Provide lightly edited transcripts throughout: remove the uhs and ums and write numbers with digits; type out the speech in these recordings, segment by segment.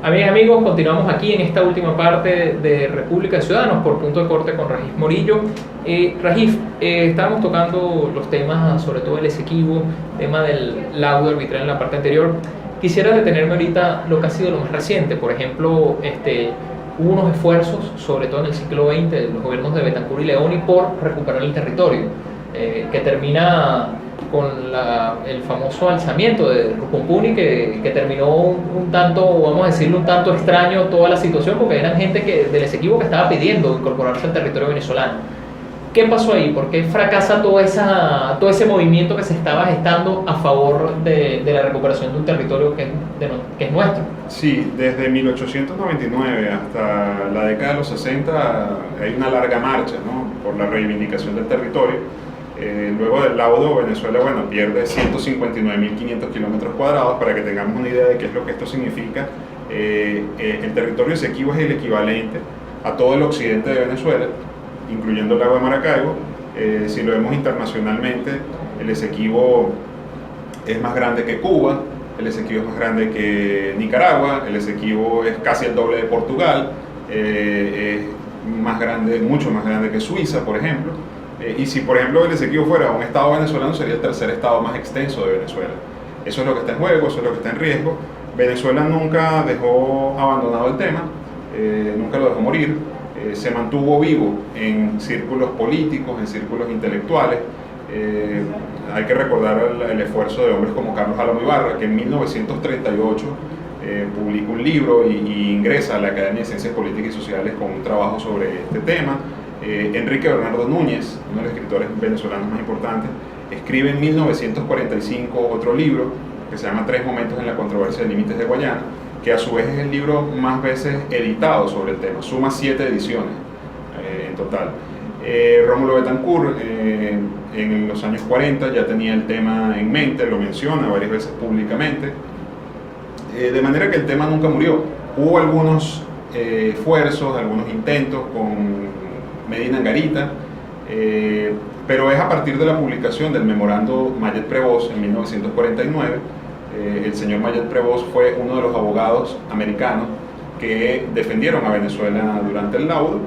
Amigas y amigos, continuamos aquí en esta última parte de República de Ciudadanos por Punto de Corte con Rajif Morillo. Rajif, estábamos tocando los temas, sobre todo el Esequibo, tema del laudo arbitral en la parte anterior. Quisiera detenerme ahorita lo que ha sido lo más reciente. Por ejemplo, hubo unos esfuerzos, sobre todo en el siglo XX, de los gobiernos de Betancur y Leoni por recuperar el territorio, que termina con el famoso alzamiento de Rucumpuni, que terminó un tanto, vamos a decirlo, un tanto extraño toda la situación, porque eran gente del Esequibo que estaba pidiendo incorporarse al territorio venezolano. ¿Qué pasó ahí? ¿Por qué fracasa todo ese movimiento que se estaba gestando a favor de la recuperación de un territorio que es nuestro? Sí, desde 1899 hasta la década de los 60 hay una larga marcha, ¿no?, por la reivindicación del territorio. Luego del laudo, Venezuela pierde 159.500 kilómetros cuadrados. Para que tengamos una idea de qué es lo que esto significa, el territorio Esequibo es el equivalente a todo el occidente de Venezuela, incluyendo el lago de Maracaibo. Si lo vemos internacionalmente, el Esequibo es más grande que Cuba, el Esequibo es más grande que Nicaragua, el Esequibo es casi el doble de Portugal, es más grande, mucho más grande que Suiza, por ejemplo. Y si, por ejemplo, el Esequibo fuera un estado venezolano, sería el tercer estado más extenso de Venezuela. Eso es lo que está en juego, eso es lo que está en riesgo. Venezuela nunca dejó abandonado el tema, nunca lo dejó morir. Se mantuvo vivo en círculos políticos, en círculos intelectuales. Hay que recordar el esfuerzo de hombres como Carlos Álamo Ibarra, que en 1938 publica un libro y ingresa a la Academia de Ciencias Políticas y Sociales con un trabajo sobre este tema. Enrique Bernardo Núñez, uno de los escritores venezolanos más importantes, escribe en 1945 otro libro que se llama Tres momentos en la controversia de límites de Guayana, que a su vez es el libro más veces editado sobre el tema, suma 7 ediciones en total. Rómulo Betancourt en los años 40 ya tenía el tema en mente, lo menciona varias veces públicamente, de manera que el tema nunca murió. Hubo algunos esfuerzos, algunos intentos con Medina Angarita, pero es a partir de la publicación del memorando Mayet-Prevost en 1949. El señor Mayet-Prevost fue uno de los abogados americanos que defendieron a Venezuela durante el laudo.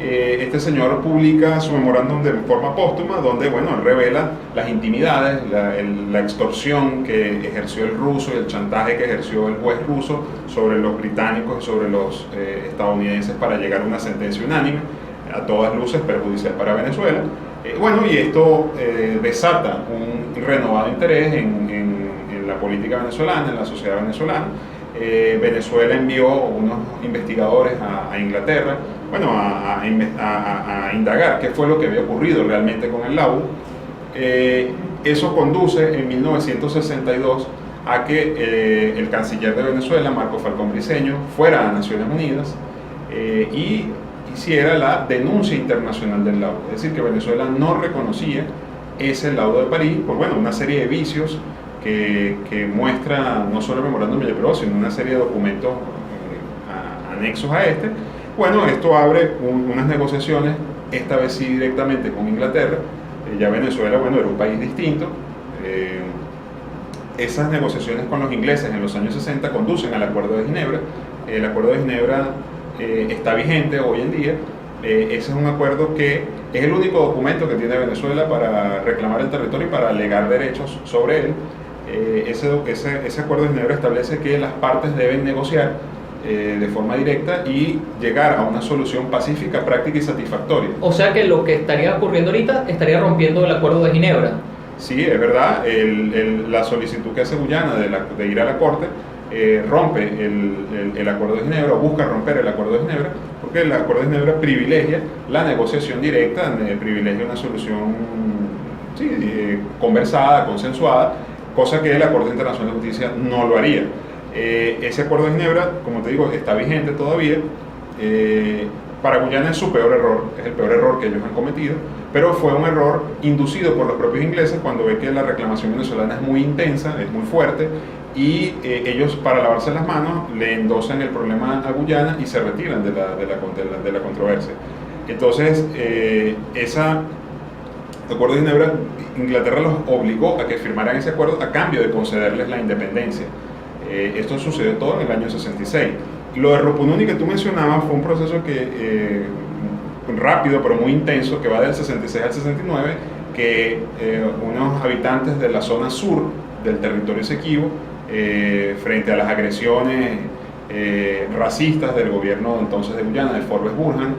Este señor publica su memorándum de forma póstuma, donde él revela las intimidades, la extorsión que ejerció el ruso y el chantaje que ejerció el juez ruso sobre los británicos y sobre los estadounidenses para llegar a una sentencia unánime, a todas luces perjudicial para Venezuela. Y esto desata un renovado interés en la política venezolana, en la sociedad venezolana. Venezuela envió unos investigadores a Inglaterra, a indagar qué fue lo que había ocurrido realmente con el laudo. Eso conduce en 1962 a que el canciller de Venezuela, Marco Falcón Briceño, fuera a Naciones Unidas y hiciera la denuncia internacional del laudo. Es decir, que Venezuela no reconocía ese laudo de París por una serie de vicios que muestra no solo el memorándum Mayet-Prevost, sino una serie de documentos anexos a este. Esto abre unas negociaciones, esta vez sí directamente con Inglaterra. Ya Venezuela era un país distinto. Esas negociaciones con los ingleses en los años 60 conducen al Acuerdo de Ginebra. El Acuerdo de Ginebra está vigente hoy en día. Ese es un acuerdo que es el único documento que tiene Venezuela para reclamar el territorio y para alegar derechos sobre él. Ese Acuerdo de Ginebra establece que las partes deben negociar de forma directa y llegar a una solución pacífica, práctica y satisfactoria. O sea que lo que estaría ocurriendo ahorita estaría rompiendo el Acuerdo de Ginebra. Sí, es verdad. La solicitud que hace Guyana de ir a la Corte rompe el Acuerdo de Ginebra, o busca romper el Acuerdo de Ginebra, porque el Acuerdo de Ginebra privilegia la negociación directa, privilegia una solución conversada, consensuada, cosa que la Corte Internacional de Justicia no lo haría. Ese Acuerdo de Ginebra, como te digo, está vigente todavía. Para Guyana es su peor error, es el peor error que ellos han cometido, pero fue un error inducido por los propios ingleses cuando ve que la reclamación venezolana es muy intensa, es muy fuerte, y ellos, para lavarse las manos, le endosan el problema a Guyana y se retiran de la controversia. Entonces, el Acuerdo de Ginebra, Inglaterra los obligó a que firmaran ese acuerdo a cambio de concederles la independencia. Esto sucedió todo en el año 66. Lo de Rupununi que tú mencionabas fue un proceso que rápido pero muy intenso, que va del 66 al 69, que unos habitantes de la zona sur del territorio Esequibo, frente a las agresiones racistas del gobierno entonces de Guyana, de Forbes Burhan,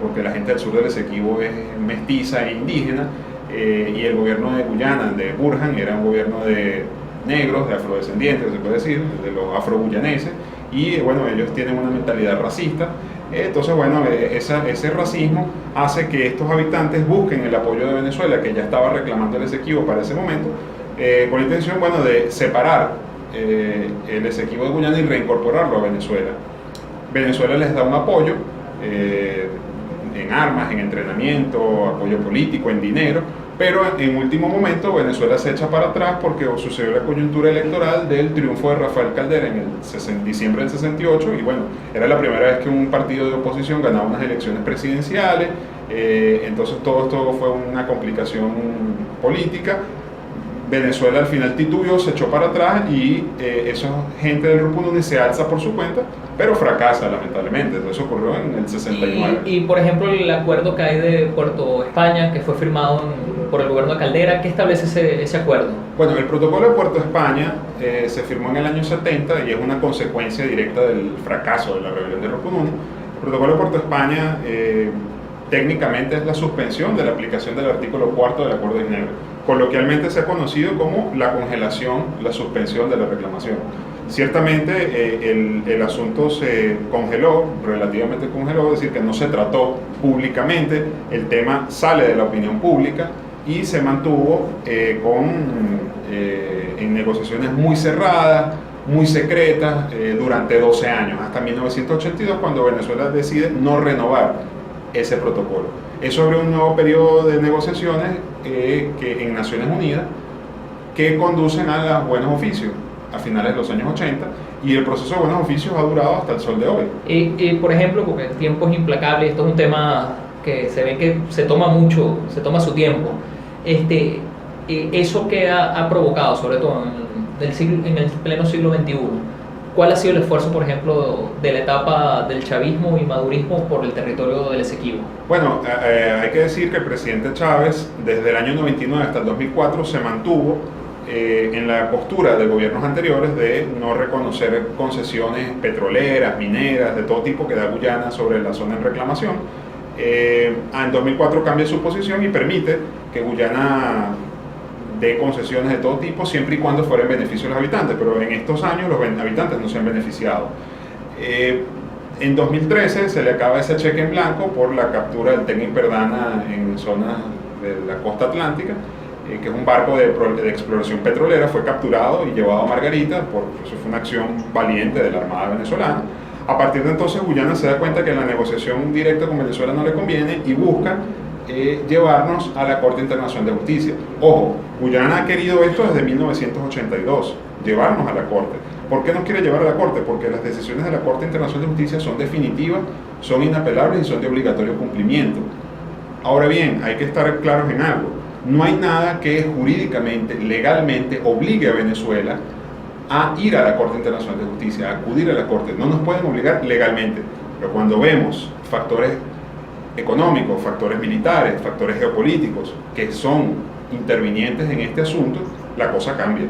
porque la gente del sur del Esequibo es mestiza e indígena, y el gobierno de Guyana, de Burhan, era un gobierno de negros, de afrodescendientes, se puede decir, de los afroguyaneses, y bueno, ellos tienen una mentalidad racista. Entonces, bueno, ese racismo hace que estos habitantes busquen el apoyo de Venezuela, que ya estaba reclamando el Esequibo para ese momento, con la intención, bueno, de separar el Esequibo de Guyana y reincorporarlo a Venezuela. Venezuela les da un apoyo en armas, en entrenamiento, apoyo político, en dinero, pero en último momento Venezuela se echa para atrás porque sucedió la coyuntura electoral del triunfo de Rafael Caldera en el diciembre del 68, y bueno, era la primera vez que un partido de oposición ganaba unas elecciones presidenciales, entonces todo esto fue una complicación política. Venezuela al final titubeó, se echó para atrás, y esa gente del Rupununi se alza por su cuenta, pero fracasa lamentablemente. Eso ocurrió en el 69. Y por ejemplo, el acuerdo que hay de Puerto España, que fue firmado por el gobierno de Caldera, ¿qué establece ese acuerdo? Bueno, el protocolo de Puerto España se firmó en el año 70 y es una consecuencia directa del fracaso de la rebelión de Rupununi. El protocolo de Puerto España técnicamente es la suspensión de la aplicación del artículo 4 del Acuerdo de Ginebra. Coloquialmente se ha conocido como la congelación, la suspensión de la reclamación. Ciertamente el asunto se congeló, relativamente congeló, es decir, que no se trató públicamente, el tema sale de la opinión pública y se mantuvo en negociaciones muy cerradas, muy secretas, durante 12 años, hasta 1982, cuando Venezuela decide no renovar ese protocolo. Eso abre un nuevo periodo de negociaciones que en Naciones Unidas, que conducen a los buenos oficios a finales de los años 80, y el proceso de buenos oficios ha durado hasta el sol de hoy. Por ejemplo, porque el tiempo es implacable, esto es un tema que se ve que se toma su tiempo, eso que ha provocado, sobre todo en el pleno siglo XXI, ¿cuál ha sido el esfuerzo, por ejemplo, de la etapa del chavismo y madurismo por el territorio del Esequibo? Bueno, hay que decir que el presidente Chávez, desde el año 99 hasta el 2004, se mantuvo en la postura de gobiernos anteriores de no reconocer concesiones petroleras, mineras, de todo tipo que da Guyana sobre la zona en reclamación. En 2004 cambia su posición y permite que Guyana dé concesiones de todo tipo, siempre y cuando fuera en beneficio de los habitantes, pero en estos años los habitantes no se han beneficiado. En 2013 se le acaba ese cheque en blanco por la captura del Tecnin Perdana en zonas de la costa atlántica, que es un barco de exploración petrolera, fue capturado y llevado a Margarita, eso fue una acción valiente de la Armada venezolana. A partir de entonces Guyana se da cuenta que la negociación directa con Venezuela no le conviene y busca llevarnos a la Corte Internacional de Justicia. Ojo, Guyana ha querido esto desde 1982, llevarnos a la Corte. ¿Por qué nos quiere llevar a la Corte? Porque las decisiones de la Corte Internacional de Justicia son definitivas, son inapelables y son de obligatorio cumplimiento. Ahora bien, hay que estar claros en algo. No hay nada que jurídicamente, legalmente, obligue a Venezuela a ir a la Corte Internacional de Justicia, a acudir a la Corte. No nos pueden obligar legalmente, pero cuando vemos factores económicos, factores militares, factores geopolíticos que son intervinientes en este asunto, la cosa cambia.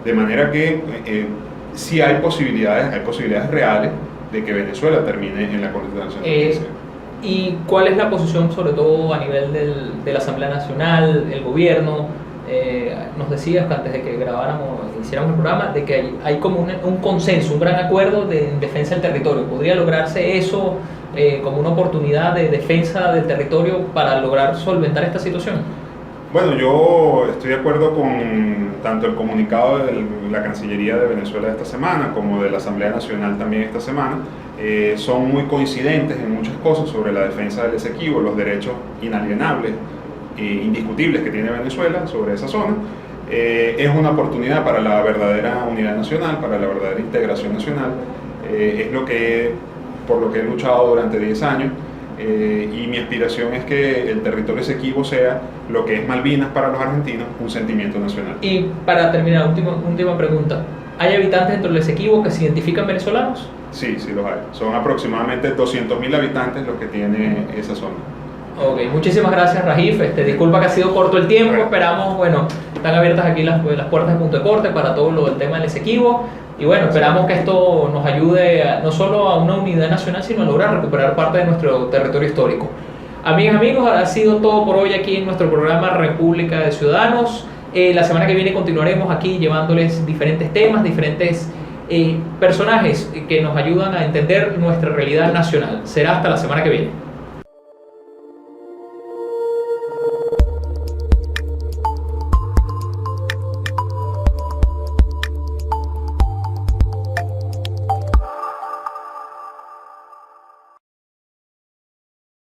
De manera que sí hay posibilidades reales de que Venezuela termine en la Corte Internacional de Justicia. ¿Y cuál es la posición, sobre todo a nivel de la Asamblea Nacional, el gobierno? Nos decías que antes de que hiciéramos el programa, de que hay como un consenso, un gran acuerdo en defensa del territorio. ¿Podría lograrse eso como una oportunidad de defensa del territorio para lograr solventar esta situación? Bueno, yo estoy de acuerdo con tanto el comunicado de la Cancillería de Venezuela esta semana como de la Asamblea Nacional también esta semana. Son muy coincidentes en muchas cosas sobre la defensa del Esequibo, los derechos inalienables e indiscutibles que tiene Venezuela sobre esa zona. Es una oportunidad para la verdadera unidad nacional, para la verdadera integración nacional. Es por lo que he luchado durante 10 años. y mi aspiración es que el territorio Esequibo sea lo que es Malvinas para los argentinos, un sentimiento nacional. Y para terminar, última pregunta. ¿Hay habitantes dentro del Esequibo que se identifican venezolanos? Sí, sí los hay. Son aproximadamente 200.000 habitantes los que tiene esa zona. Ok, muchísimas gracias, Rajif. Disculpa que ha sido corto el tiempo. Bueno. Esperamos, bueno, están abiertas aquí las puertas de Punto de Corte para todo lo del tema del Esequibo. Y bueno, esperamos que esto nos ayude no solo a una unidad nacional, sino a lograr recuperar parte de nuestro territorio histórico. Amigas, amigos, ha sido todo por hoy aquí en nuestro programa República de Ciudadanos. La semana que viene continuaremos aquí llevándoles diferentes temas, diferentes personajes que nos ayudan a entender nuestra realidad nacional. Será hasta la semana que viene.